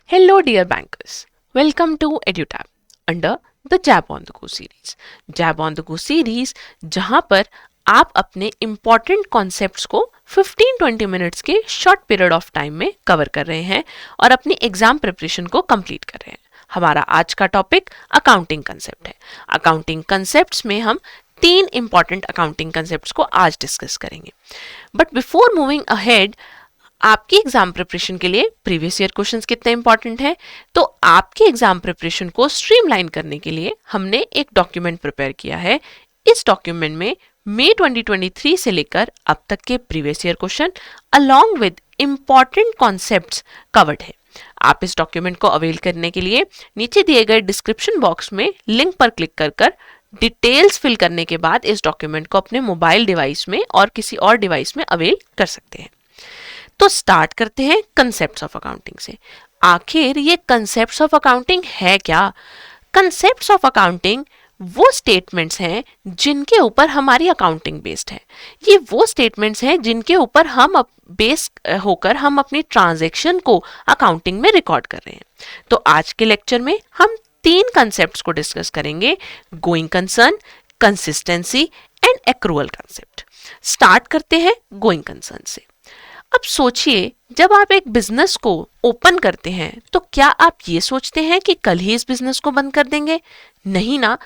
Hello, dear bankers. Welcome to EduTab under the Jab on the Go series. Jab on the Go series जहां पर आप अपने important concepts को 15-20 minutes के short period of time में cover कर रहे हैं और अपनी एग्जाम प्रिपरेशन को कंप्लीट कर रहे हैं. हमारा आज का टॉपिक अकाउंटिंग कंसेप्ट है. अकाउंटिंग कंसेप्ट्स में हम 3 इंपॉर्टेंट अकाउंटिंग कंसेप्ट्स को आज डिस्कस करेंगे. बट बिफोर मूविंग अहेड, आपकी एग्जाम प्रिपरेशन के लिए प्रीवियस ईयर क्वेश्चंस कितने इंपॉर्टेंट हैं, तो आपकी एग्जाम प्रिपरेशन को स्ट्रीमलाइन करने के लिए हमने एक डॉक्यूमेंट प्रिपेयर किया है. इस डॉक्यूमेंट में मई 2023 से लेकर अब तक के previous year question along with important concepts covered है. आप इस डॉक्यूमेंट को अवेल करने के लिए नीचे दिए गए डिस्क्रिप्शन बॉक्स में लिंक पर क्लिक कर डिटेल्स फिल करने के बाद इस डॉक्यूमेंट को अपने मोबाइल डिवाइस में और किसी और डिवाइस में अवेल कर सकते हैं. तो स्टार्ट करते हैं कंसेप्ट्स ऑफ अकाउंटिंग से. आखिर ये कंसेप्ट्स ऑफ अकाउंटिंग है क्या? कंसेप्ट्स ऑफ अकाउंटिंग वो स्टेटमेंट्स हैं जिनके ऊपर हमारी अकाउंटिंग बेस्ड है. ये वो स्टेटमेंट्स हैं जिनके ऊपर हम बेस होकर हम अपनी ट्रांजैक्शन को अकाउंटिंग में रिकॉर्ड कर रहे हैं. तो आज के लेक्चर में हम 3 कंसेप्ट्स को डिस्कस करेंगे: going concern, consistency and accrual concept. Start करते हैं गोइंग कंसर्न से. अब सोचिए, जब आप एक बिजनेस को ओपन करते हैं तो क्या आप ये सोचते हैं कि कल ही इस बिजनेस को बंद कर देंगे? नहीं ना.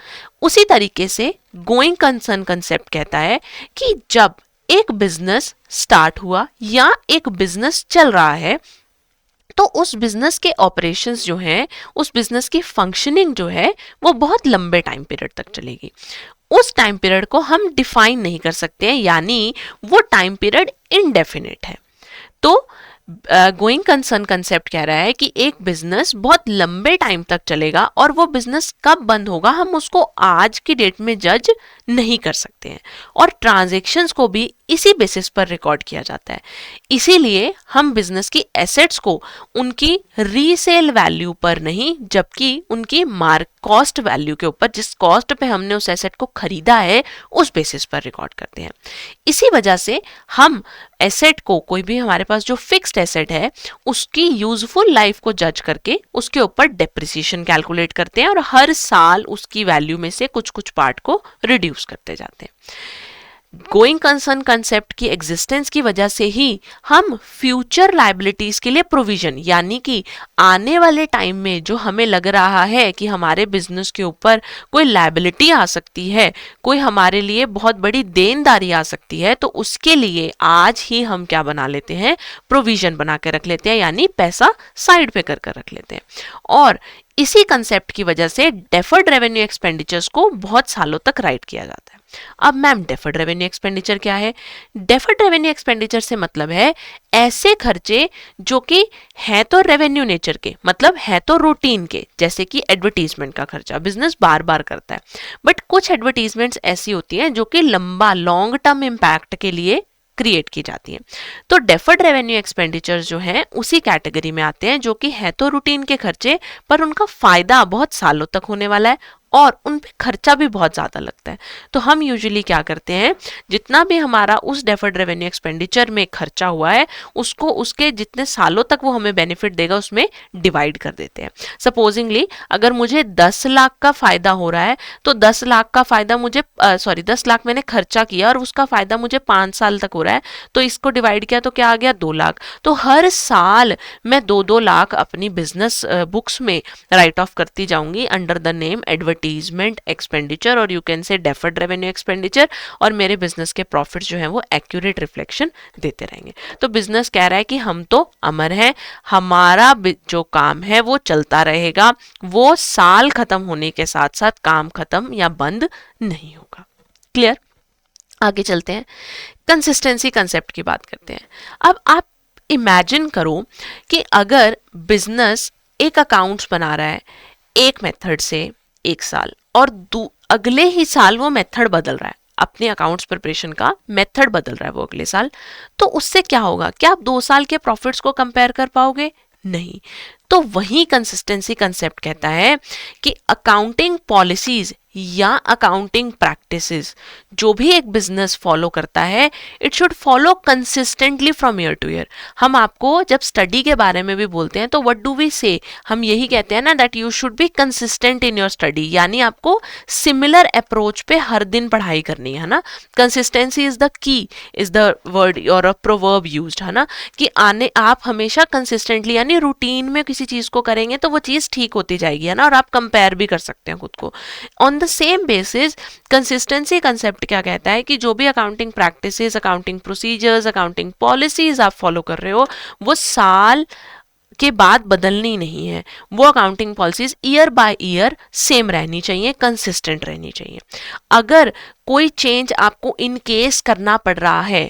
उसी तरीके से गोइंग कंसर्न कंसेप्ट कहता है कि जब एक बिजनेस स्टार्ट हुआ या एक बिजनेस चल रहा है तो उस बिजनेस के ऑपरेशंस जो हैं, उस बिजनेस की फंक्शनिंग जो है वो बहुत लंबे टाइम पीरियड तक चलेगी. उस टाइम पीरियड को हम डिफाइन नहीं कर सकते हैं, यानी वो टाइम पीरियड इनडेफिनिट है. तो गोइंग कंसर्न कंसेप्ट कह रहा है कि एक बिजनेस बहुत लंबे टाइम तक चलेगा और वो बिजनेस कब बंद होगा हम उसको आज की डेट में जज नहीं कर सकते हैं. और ट्रांजैक्शंस को भी इसी बेसिस पर रिकॉर्ड किया जाता है. इसीलिए हम बिजनेस की एसेट्स को उनकी रीसेल वैल्यू पर नहीं, जबकि उनकी मार्क कॉस्ट वैल्यू के ऊपर, जिस कॉस्ट पे हमने उस एसेट को खरीदा है, उस बेसिस पर रिकॉर्ड करते हैं. इसी वजह से हम एसेट को, कोई भी हमारे पास जो फिक्स्ड एसेट है, उसकी यूजफुल लाइफ को जज करके उसके ऊपर डेप्रिसिएशन कैलकुलेट करते हैं और हर साल उसकी वैल्यू में से कुछ कुछ पार्ट को रिड्यूस करते जाते हैं. गोइंग कंसर्न कंसेप्ट की एग्जिस्टेंस की वजह से ही हम फ्यूचर लायबिलिटीज के लिए प्रोविजन, यानी कि आने वाले टाइम में जो हमें लग रहा है कि हमारे बिजनेस के ऊपर कोई लायबिलिटी आ सकती है, कोई हमारे लिए बहुत बड़ी देनदारी आ सकती है, तो उसके लिए आज ही हम क्या बना लेते हैं, प्रोविजन बना के रख लेते हैं, यानी पैसा साइड पे कर रख लेते हैं. और इसी कंसेप्ट की वजह से डेफर्ड रेवेन्यू एक्सपेंडिचर्स को बहुत सालों तक राइट किया जाता है. अब मैम, डेफर्ड रेवेन्यू एक्सपेंडिचर क्या है? डेफर्ड रेवेन्यू एक्सपेंडिचर से मतलब है ऐसे खर्चे जो कि है तो रेवेन्यू नेचर के, मतलब है तो रूटीन के, जैसे कि एडवर्टीजमेंट का खर्चा बिजनेस बार बार करता है. बट कुछ एडवर्टीजमेंट्स ऐसी होती हैं जो कि लंबा लॉन्ग टर्म इम्पैक्ट के लिए क्रिएट की जाती हैं. तो डेफर्ड रेवेन्यू एक्सपेंडिचर्स जो हैं उसी कैटेगरी में आते हैं, जो कि है तो रूटीन के खर्चे पर उनका फायदा बहुत सालों तक होने वाला है और उन पे खर्चा भी बहुत ज़्यादा लगता है. तो हम यूजुअली क्या करते हैं, जितना भी हमारा उस डेफर्ड रेवेन्यू एक्सपेंडिचर में खर्चा हुआ है उसको उसके जितने सालों तक वो हमें बेनिफिट देगा उसमें डिवाइड कर देते हैं. सपोजिंगली अगर मुझे 10 लाख का फायदा हो रहा है तो 10 लाख का फायदा मुझे 10 लाख मैंने खर्चा किया और उसका फायदा मुझे 5 साल तक हो रहा है, तो इसको डिवाइड किया तो क्या आ गया, 2 लाख. तो हर साल मैं 2-2 लाख अपनी बिजनेस बुक्स में राइट ऑफ करती जाऊंगी under the name advertisement expenditure और you can say deferred revenue expenditure, और मेरे बिजनेस के प्रॉफिट्स जो हैं वो एक्यूरेट रिफ्लेक्शन देते रहेंगे. तो बिजनेस कह रहा है कि हम तो अमर हैं, हमारा जो काम है वो चलता रहेगा, वो साल खत्म होने के साथ साथ काम खत्म या बंद नहीं होगा. क्लियर? आगे चलते हैं, कंसिस्टेंसी कंसेप्ट की बात करते हैं. अब आप इमेजिन करो कि अगर बिजनेस एक अकाउंट्स बना रहा है एक मेथड से एक साल और अगले ही साल वो मेथड बदल रहा है, अपने अकाउंट्स प्रिपरेशन का मेथड बदल रहा है वो अगले साल, तो उससे क्या होगा? क्या आप 2 साल के प्रॉफिट्स को कंपेयर कर पाओगे? नहीं. तो वही कंसिस्टेंसी कंसेप्ट कहता है कि अकाउंटिंग पॉलिसीज या अकाउंटिंग प्रैक्टिसेस जो भी एक बिजनेस फॉलो करता है, it should follow consistently from year two year. हम आपको जब स्टडी के बारे में भी बोलते हैं तो व्हाट डू वी से, हम यही कहते हैं ना that you should be consistent in your study, यानी आपको सिमिलर अप्रोच पे हर दिन पढ़ाई करनी है ना। Consistency is the key, is the word और अ प्रोवर्ब यूज्ड, है ना, कि आने आप हमेशा कंसिस्टेंटली यानी रूटीन में किसी चीज को करेंगे तो वो चीज ठीक होती जाएगी, है ना, और आप कंपेयर भी कर सकते हैं खुद को on the same basis. Consistency concept क्या कहता है कि जो भी accounting practices, accounting procedures, accounting policies आप फॉलो कर रहे हो वो साल के बाद बदलनी नहीं है, वो accounting policies year by year same रहनी चाहिए, कंसिस्टेंट रहनी चाहिए। अगर कोई चेंज आपको इन केस करना पड़ रहा है,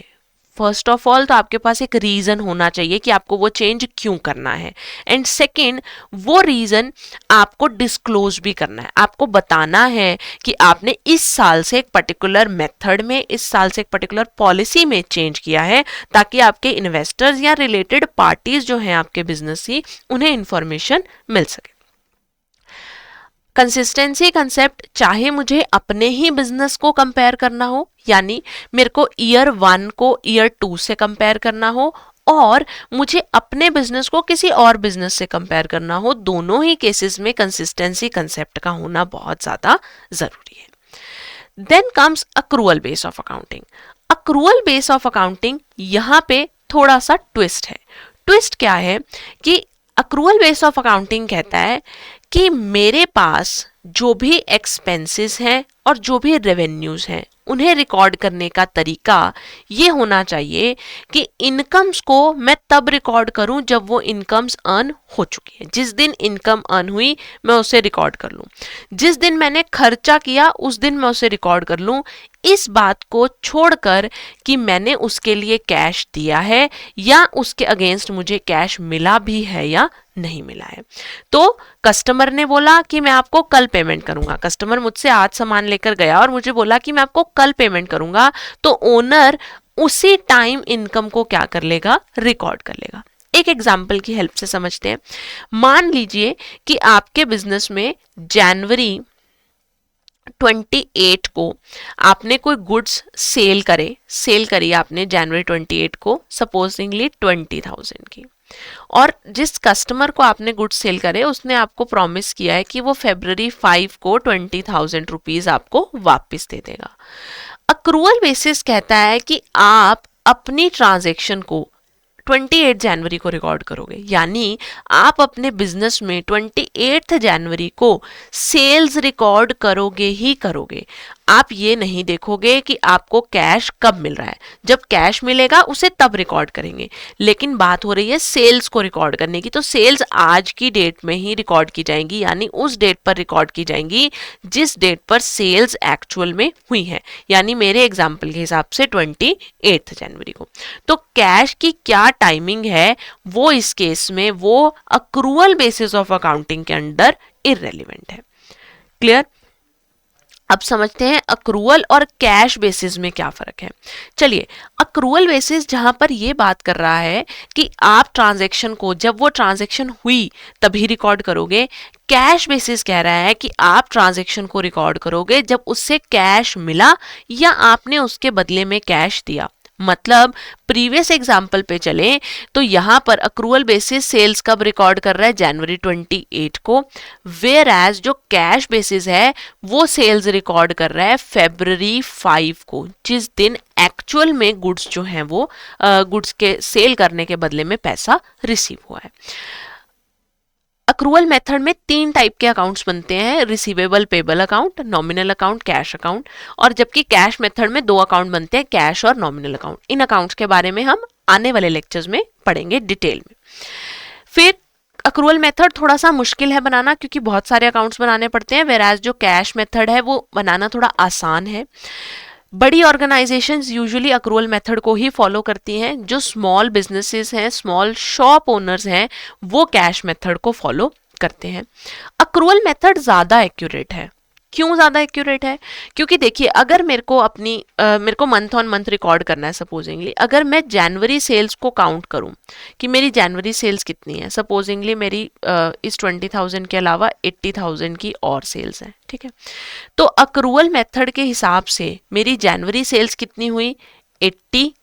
फर्स्ट ऑफ ऑल तो आपके पास एक रीजन होना चाहिए कि आपको वो चेंज क्यों करना है, एंड सेकंड वो रीजन आपको डिस्क्लोज भी करना है, आपको बताना है कि आपने इस साल से एक पर्टिकुलर मेथड में, इस साल से एक पर्टिकुलर पॉलिसी में चेंज किया है, ताकि आपके इन्वेस्टर्स या रिलेटेड पार्टीज जो हैं आपके बिजनेस की, उन्हें इंफॉर्मेशन मिल सके। कंसिस्टेंसी कंसेप्ट चाहे मुझे अपने ही बिजनेस को कंपेयर करना हो, यानी मेरे को ईयर 1 को ईयर 2 से कंपेयर करना हो, और मुझे अपने बिजनेस को किसी और बिजनेस से कंपेयर करना हो, दोनों ही केसेस में कंसिस्टेंसी कंसेप्ट का होना बहुत ज्यादा जरूरी है। Then comes accrual base of accounting. Accrual base of accounting यहाँ पे थोड़ा सा ट्विस्ट है। ट्विस्ट क्या है कि अक्रूअल बेस ऑफ अकाउंटिंग कहता है कि मेरे पास जो भी एक्सपेंसेस हैं और जो भी रेवेन्यूज हैं उन्हें रिकॉर्ड करने का तरीका ये होना चाहिए कि इनकम्स को मैं तब रिकॉर्ड करूं जब वो इनकम्स अर्न हो चुकी है। जिस दिन इनकम अर्न हुई मैं उसे रिकॉर्ड कर लूं, जिस दिन मैंने खर्चा किया उस दिन मैं उसे रिकॉर्ड कर लूं। इस बात को छोड़कर कि मैंने उसके लिए कैश दिया है या उसके अगेंस्ट मुझे कैश मिला भी है या नहीं मिला है। तो कस्टमर ने बोला कि मैं आपको कल पेमेंट करूंगा, कस्टमर मुझसे आज सामान लेकर गया और मुझे बोला कि मैं आपको कल पेमेंट करूंगा, तो ओनर उसी टाइम इनकम को क्या कर लेगा, रिकॉर्ड कर लेगा। एक एग्जाम्पल की हेल्प से समझते हैं। मान लीजिए कि आपके बिजनेस में जनवरी 28 को आपने कोई गुड्स सेल करी आपने जनवरी 28 को सपोजिंगली 20,000 की, और जिस कस्टमर को आपने गुड्स सेल करे उसने आपको प्रॉमिस किया है कि वो फरवरी 5 को 20,000 रुपीज आपको वापस दे देगा। अक्रूअल बेसिस कहता है कि आप अपनी ट्रांजैक्शन को 28 जनवरी को रिकॉर्ड करोगे, यानी आप अपने बिजनेस में 28 जनवरी को सेल्स रिकॉर्ड करोगे ही करोगे। आप ये नहीं देखोगे कि आपको कैश कब मिल रहा है, जब कैश मिलेगा उसे तब रिकॉर्ड करेंगे। लेकिन बात हो रही है सेल्स को रिकॉर्ड करने की, तो सेल्स आज की डेट में ही रिकॉर्ड की जाएंगी, यानी उस डेट पर रिकॉर्ड की जाएंगी जिस डेट पर सेल्स एक्चुअल में हुई है, यानी मेरे एग्जाम्पल के हिसाब से 28 जनवरी को। तो कैश की क्या टाइमिंग है वो इस केस में वो अक्रूअल बेसिस ऑफ अकाउंटिंग के अंडर इररेलेवेंट है। क्लियर? अब समझते हैं अक्रूअल और कैश बेसिस में क्या फर्क है। चलिए, अक्रूअल बेसिस जहां पर ये बात कर रहा है कि आप ट्रांजैक्शन को जब वो ट्रांजैक्शन हुई तभी रिकॉर्ड करोगे, कैश बेसिस कह रहा है कि आप ट्रांजैक्शन को रिकॉर्ड करोगे जब उससे कैश मिला या आपने उसके बदले में कैश दिया। मतलब प्रीवियस एग्जाम्पल पे चले तो यहां पर अक्रूअल बेसिस सेल्स कब रिकॉर्ड कर रहा है, जनवरी 28 को, वेयर एज जो कैश बेसिस है वो सेल्स रिकॉर्ड कर रहा है फरवरी 5 को, जिस दिन एक्चुअल में गुड्स जो हैं वो गुड्स के सेल करने के बदले में पैसा रिसीव हुआ है। अक्रूअल मेथड में 3 टाइप के अकाउंट्स बनते हैं, receivable payable account, nominal account, cash account, और जबकि कैश मेथड में 2 अकाउंट बनते हैं, कैश और नॉमिनल अकाउंट। इन अकाउंट्स के बारे में हम आने वाले लेक्चर्स में पढ़ेंगे डिटेल में। फिर अक्रूअल मेथड थोड़ा सा मुश्किल है बनाना क्योंकि बहुत सारे अकाउंट्स बनाने पड़ते हैं, वेराज जो कैश मेथड है वो बनाना थोड़ा आसान है। बड़ी ऑर्गेनाइजेशंस यूजुअली अक्रूअल मेथड को ही फॉलो करती हैं, जो स्मॉल बिजनेसेस हैं, स्मॉल शॉप ओनर्स हैं, वो कैश मेथड को फॉलो करते हैं। अक्रूअल मेथड ज्यादा एक्यूरेट है, क्यों ज़्यादा एक्यूरेट है? क्योंकि देखिए, अगर मेरे को मंथ ऑन मंथ रिकॉर्ड करना है, सपोजिंगली अगर मैं जनवरी सेल्स को काउंट करूं कि मेरी जनवरी सेल्स कितनी है, सपोजिंगली मेरी इस 20,000 के अलावा 80,000 की और सेल्स है, ठीक है। तो अक्रूवल मेथड के हिसाब से मेरी जनवरी सेल्स कितनी हुई, 80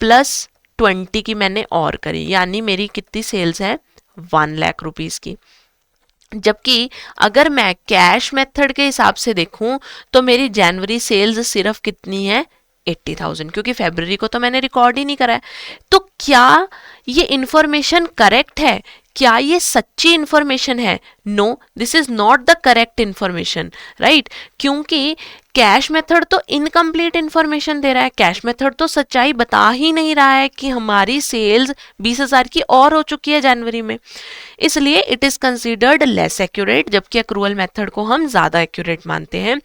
प्लस 20 की मैंने और करी, यानी मेरी कितनी सेल्स है, 1 लाख रुपीज़ की। जबकि अगर मैं कैश मेथड के हिसाब से देखूं तो मेरी जनवरी सेल्स सिर्फ कितनी है, 80,000, क्योंकि फरवरी को तो मैंने रिकॉर्ड ही नहीं करा है। तो क्या ये इंफॉर्मेशन करेक्ट है? क्या ये सच्ची इंफॉर्मेशन है? No, this is not the correct information, right? क्योंकि कैश मेथड तो इनकम्प्लीट इंफॉर्मेशन दे रहा है, कैश मेथड तो सच्चाई बता ही नहीं रहा है कि हमारी सेल्स 20,000 की और हो चुकी है जनवरी में, इसलिए it is considered less accurate, जबकि अक्रूवल मेथड को हम ज्यादा एक्यूरेट मानते हैं।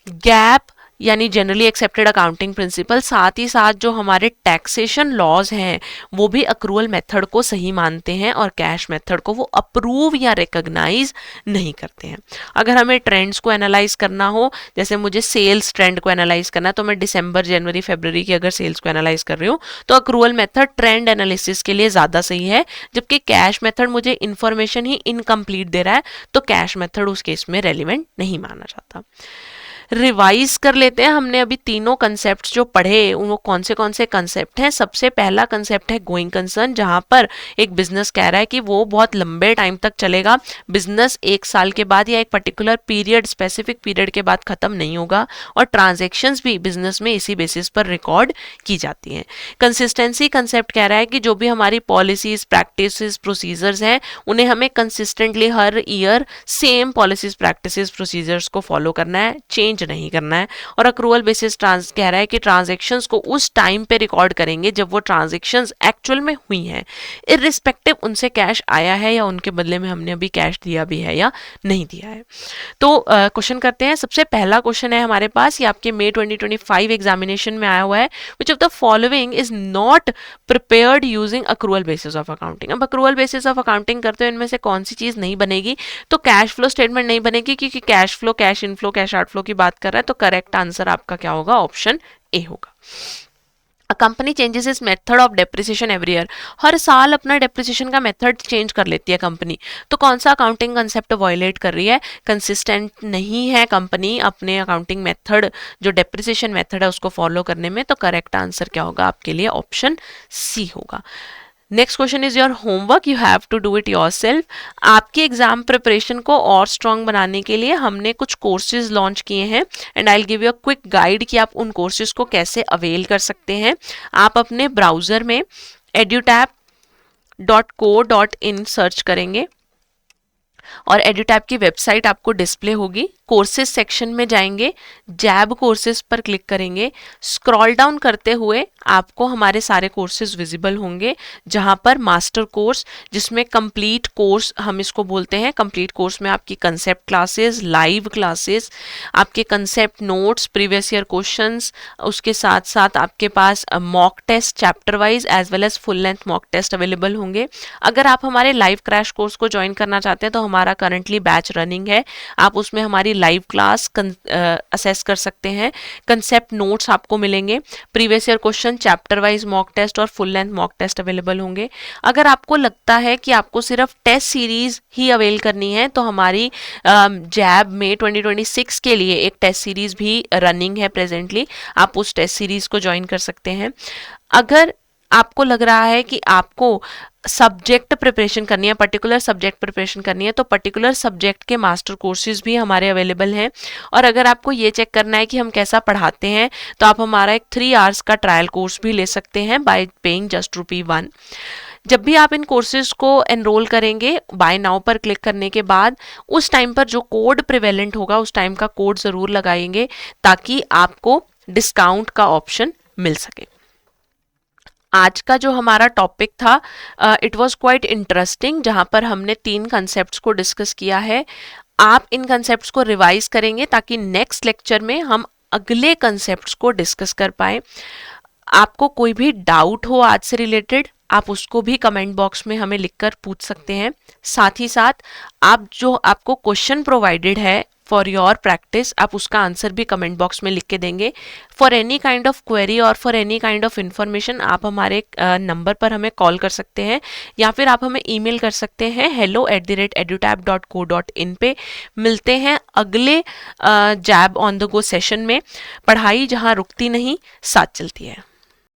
गैप यानी जनरली एक्सेप्टेड अकाउंटिंग प्रिंसिपल, साथ ही साथ जो हमारे टैक्सेशन लॉज हैं वो भी अक्रूवल मेथड को सही मानते हैं और कैश मेथड को वो अप्रूव या रिकॉग्नाइज नहीं करते हैं। अगर हमें ट्रेंड्स को एनालाइज करना हो, जैसे मुझे सेल्स ट्रेंड को एनालाइज करना है, तो मैं दिसंबर जनवरी फरवरी की अगर सेल्स को एनालाइज कर रही हूँ तो अक्रूवल मेथड ट्रेंड एनालिसिस के लिए ज़्यादा सही है, जबकि कैश मेथड मुझे इंफॉर्मेशन ही इनकम्प्लीट दे रहा है, तो कैश मेथड उस केस में रेलिवेंट नहीं माना जाता। रिवाइज कर लेते हैं, हमने अभी तीनों कंसेप्ट जो पढ़े वो कौन से कंसेप्ट हैं। सबसे पहला कंसेप्ट है गोइंग कंसर्न, जहां पर एक बिजनेस कह रहा है कि वो बहुत लंबे टाइम तक चलेगा, बिजनेस 1 साल के बाद या एक पर्टिकुलर पीरियड, स्पेसिफिक पीरियड के बाद खत्म नहीं होगा, और ट्रांजेक्शन्स भी बिजनेस में इसी बेसिस पर रिकॉर्ड की जाती हैं। कंसिस्टेंसी कंसेप्ट कह रहा है कि जो भी हमारी पॉलिसीज, प्रैक्टिसेस, प्रोसीजर्स हैं उन्हें हमें कंसिस्टेंटली हर year same policies, practices, procedures को फॉलो करना है, चेंज नहीं करना है। और अक्रूवल बेसिस कह रहा है कि ट्रांजैक्शंस को उस टाइम पे रिकॉर्ड करेंगे जब वो ट्रांजैक्शंस एक्चुअल में हुई हैं, इररिस्पेक्टिव उनसे कैश आया है या उनके बदले में हमने अभी कैश दिया भी है या नहीं दिया है। तो क्वेश्चन करते हैं। सबसे पहला क्वेश्चन है हमारे पास, ये आपके मई 2025 एग्जामिनेशन में आया हुआ है, which of the following is not prepared using accrual basis of accounting. अब अक्रूवल बेसिस ऑफ अकाउंटिंग करते हुए इनमें से कौन सी चीज नहीं बनेगी? तो कैश फ्लो स्टेटमेंट नहीं बनेगी, क्योंकि cash flow, cash inflow, cash outflow की बात कर रहा है, तो करेक्ट आंसर आपका क्या होगा? ऑप्शन ए होगा। A company changes its method of depreciation every year. हर साल अपना डेप्रिसिएशन का मेथड चेंज कर लेती है कंपनी, तो कौन सा अकाउंटिंग कंसेप्ट वायलेट कर रही है? कंसिस्टेंट नहीं है कंपनी अपने अकाउंटिंग मेथड, जो डेप्रिसिएशन मेथड है उसको फॉलो करने में, तो करेक्ट आंसर क्या होगा आपके लिए? ऑप्शन सी होगा। Next question is your homework, you have to do it yourself. आपकी एग्जाम प्रिपरेशन को और स्ट्रॉन्ग बनाने के लिए हमने कुछ कोर्सेज लॉन्च किए हैं, and I will give you a quick guide कि आप उन कोर्सेज को कैसे अवेल कर सकते हैं। आप अपने ब्राउजर में edutab.co.in सर्च करेंगे और एडुटैब की वेबसाइट आपको डिस्प्ले होगी। कोर्सेज सेक्शन में जाएंगे, जैब कोर्सेज पर क्लिक करेंगे, स्क्रॉल डाउन करते हुए आपको हमारे सारे कोर्सेज विजिबल होंगे, जहां पर मास्टर कोर्स, जिसमें कंप्लीट कोर्स हम इसको बोलते हैं, कंप्लीट कोर्स में आपकी कंसेप्ट क्लासेस, लाइव क्लासेस, आपके concept notes, previous year questions, उसके साथ साथ आपके पास mock test chapter wise as well as full length mock test available होंगे। अगर आप हमारे लाइव क्रैश कोर्स को ज्वाइन करना चाहते हैं तो हमारा करंटली बैच रनिंग है, आप उसमें हमारी लाइव क्लास असेस कर सकते हैं, कंसेप्ट नोट्स आपको मिलेंगे, previous year question, chapter wise mock test और full length mock test available होंगे। अगर आपको लगता है कि आपको सिर्फ टेस्ट सीरीज ही अवेल करनी है तो हमारी जैब में 2026 के लिए एक टेस्ट सीरीज भी रनिंग है प्रेजेंटली, आप उस टेस्ट सीरीज को ज्वाइन कर सकते हैं। अगर आपको लग रहा है कि आपको सब्जेक्ट प्रिपरेशन करनी है, पर्टिकुलर सब्जेक्ट प्रिपरेशन करनी है, तो पर्टिकुलर सब्जेक्ट के मास्टर कोर्सेज भी हमारे अवेलेबल हैं। और अगर आपको ये चेक करना है कि हम कैसा पढ़ाते हैं तो आप हमारा एक 3 आवर्स का ट्रायल कोर्स भी ले सकते हैं बाय पेइंग जस्ट ₹1। जब भी आप इन कोर्सेज को एनरोल करेंगे, बाय नाउ पर क्लिक करने के बाद उस टाइम पर जो कोड प्रिवेलेंट होगा उस टाइम का कोड ज़रूर लगाएंगे ताकि आपको डिस्काउंट का ऑप्शन मिल सके। आज का जो हमारा टॉपिक था इट वाज क्वाइट इंटरेस्टिंग, जहां पर हमने 3 कंसेप्ट्स को डिस्कस किया है। आप इन कंसेप्ट्स को रिवाइज करेंगे ताकि नेक्स्ट लेक्चर में हम अगले कंसेप्ट्स को डिस्कस कर पाए। आपको कोई भी डाउट हो आज से रिलेटेड, आप उसको भी कमेंट बॉक्स में हमें लिखकर पूछ सकते हैं। साथ ही साथ आप जो आपको क्वेश्चन प्रोवाइडेड है फॉर योर प्रैक्टिस, आप उसका आंसर भी कमेंट बॉक्स में लिख के देंगे। For any kind of query और for any kind of information आप हमारे नंबर पर हमें कॉल कर सकते हैं या फिर आप हमें ईमेल कर सकते हैं hello@edutab.co.in पे। मिलते हैं अगले जैब ऑन द गो सेशन में। पढ़ाई जहाँ रुकती नहीं, साथ चलती है।